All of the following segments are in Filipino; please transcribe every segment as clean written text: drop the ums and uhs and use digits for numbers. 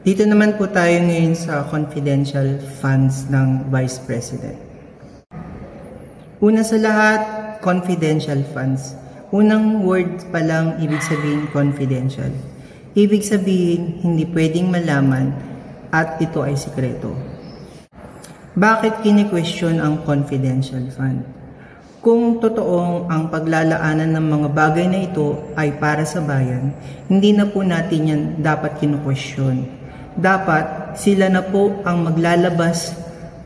Dito naman po tayo ngayon sa confidential funds ng Vice President. Una sa lahat, confidential funds. Unang word pa lang ibig sabihin confidential. Ibig sabihin hindi pwedeng malaman at ito ay sikreto. Bakit kini-question ang confidential fund? Kung totoong ang paglalaanan ng mga bagay na ito ay para sa bayan, hindi na po natin yan dapat kinu-question. Dapat sila na po ang maglalabas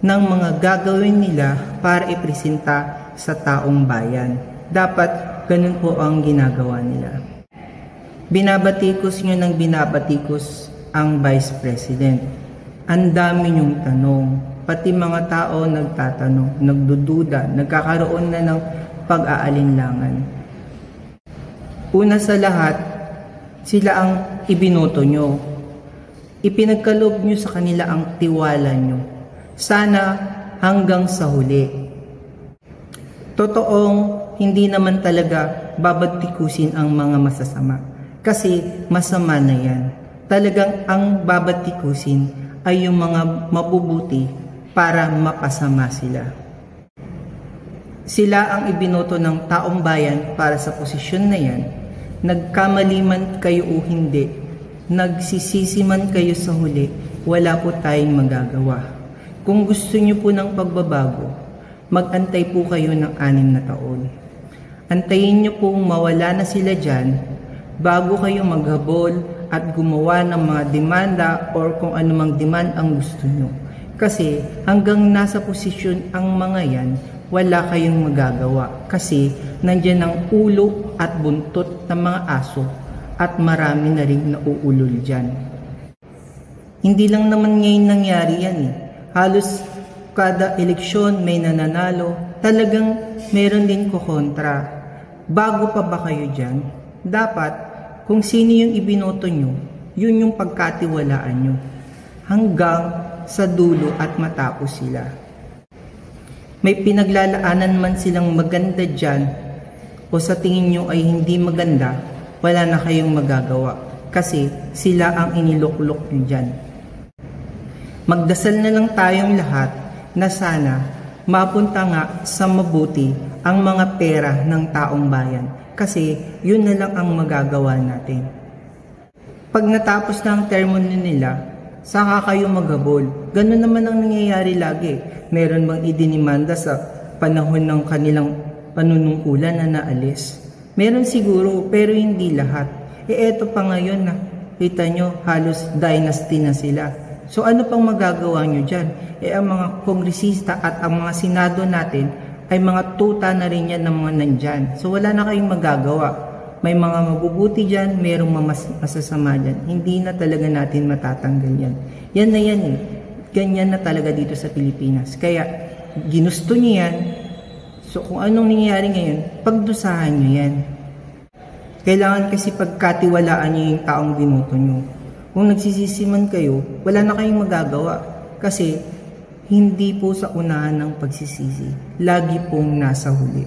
ng mga gagawin nila para ipresenta sa taong bayan. Dapat ganun po ang ginagawa nila. Binabatikos nyo ng binabatikos ang Vice President. Ang dami nyong tanong. Pati mga tao nagtatanong, nagdududa, nagkakaroon na ng pag-aalinlangan. Una sa lahat, sila ang ibinoto nyo. Ipinagkaloob nyo sa kanila ang tiwala nyo. Sana hanggang sa huli. Totoong hindi naman talaga babatikusin ang mga masasama. Kasi masama na yan. Talagang ang babatikusin ay yung mga mabubuti para mapasama sila. Sila ang ibinoto ng taong bayan para sa posisyon na yan. Nagkamali man kayo o hindi, nagsisisi man kayo sa huli, wala po tayong magagawa. Kung gusto nyo po ng pagbabago, mag-antay po kayo ng 6 na taon. Antayin nyo pong mawala na sila dyan bago kayo maghabol at gumawa ng mga demanda or kung anumang demand ang gusto nyo. Kasi hanggang nasa posisyon ang mga yan, wala kayong magagawa. Kasi nandyan ang ulo at buntot ng mga aso at marami na rin nauulol dyan. Hindi lang naman ngayon nangyari yan eh. Halos kada eleksyon may nananalo, talagang meron din kukontra. Bago pa ba kayo dyan? Dapat kung sino yung ibinoto nyo, yun yung pagkatiwalaan nyo. Hanggang sa dulo at matapos sila. May pinaglalaanan man silang maganda dyan o sa tingin nyo ay hindi maganda, wala na kayong magagawa kasi sila ang iniluklok nyo dyan. Magdasal na lang tayong lahat na sana mapunta nga sa mabuti ang mga pera ng taong bayan kasi yun na lang ang magagawa natin. Pag natapos na ang termo nila, saka kayo maghabol. Ganun naman ang nangyayari lagi. Meron bang idinimanda sa panahon ng kanilang panunungkulan na naalis? Meron siguro, pero hindi lahat. Eto pa ngayon na, kita nyo, halos dynasty na sila. So ano pang magagawa nyo dyan? Ang mga kongresista at ang mga senado natin ay mga tuta na rin yan ng mga nandyan. So wala na kayong magagawa. May mga mabubuti dyan, mayroong masasama dyan. Hindi na talaga natin matatanggal yan. Yan na yan eh. Ganyan na talaga dito sa Pilipinas. Kaya ginusto nyo yan. So kung anong nangyayari ngayon, pagdusahan nyo yan. Kailangan kasi pagkatiwalaan nyo yung taong binoto nyo. Kung nagsisisi man kayo, wala na kayong magagawa. Kasi hindi po sa unahan ng pagsisisi. Lagi pong nasa huli.